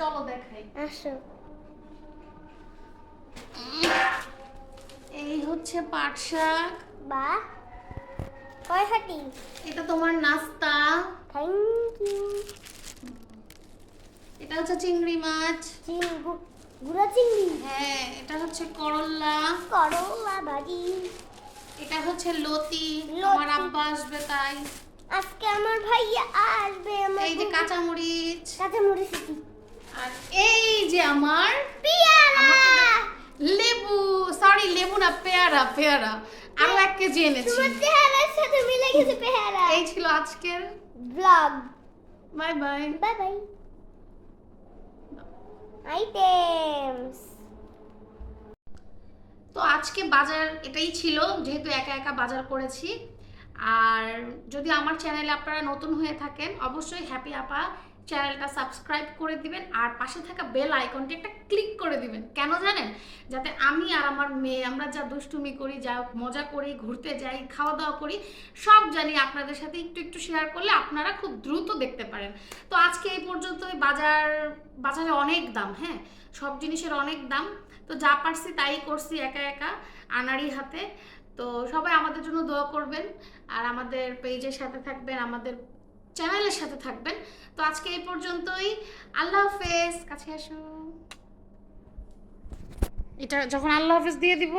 চলো দেখাই। আসো। এই হচ্ছে পাট শাক। বাহ, কয় হাঁটি। এটা তোমার নাস্তা। Thank you. এটা হচ্ছে চিংড়ি মাছ। গুঁড়া চিংড়ি। হ্যাঁ, এটা হচ্ছে করল্লা। করলা ভাজি। এটা হচ্ছে লতি, লতি। আমার আব্বা আসবে তাই। আজকে আমার ভাইয়া আসবে। আমার এই যে কাঁচামরিচ। কাঁচামরিচ কি? আর এই যে আমার পেয়ারা। লেবু, সরি লেবু না, পেয়ারা পেয়ারা। আরো 1 কেজি এনেছি। তোমার চেহারার সাথে মিলে গেছে পেয়ারা। এই ছিল আজকের blog. Bye bye. Bye bye. Items. তো আজকে বাজার এটাই ছিল, যেহেতু একা একা বাজার করেছি। আর যদি আমার চ্যানেলে আপনারা নতুন হয়ে থাকেন, অবশ্যই হ্যাপি আপা চ্যানেলটা সাবস্ক্রাইব করে দিবেন, আর পাশে থাকা বেল আইকনটি একটা ক্লিক করে দিবেন। কেন জানেন? যাতে আমি আর আমার মেয়ে আমরা যা দুষ্টুমি করি, যা মজা করি, ঘুরতে যাই, খাওয়া দাওয়া করি, সব জানি আপনাদের সাথে একটু একটু শেয়ার করলে আপনারা খুব দ্রুত দেখতে পারেন। তো আজকে এই পর্যন্তই। বাজারে অনেক দাম, হ্যাঁ, সব জিনিসের অনেক দাম। তো যা পারছি তাই করছি একা একা, আনাড়ি হাতে। তো সবাই আমাদের জন্য দোয়া করবেন, আর আমাদের পেজের সাথে থাকবেন, আমাদের চ্যানেলের সাথে থাকবেন। তো আজকে এই পর্যন্তই। আল্লাহ হাফেজ। কাছে আসো। এটা যখন আল্লাহ হাফেজ দিয়ে দিব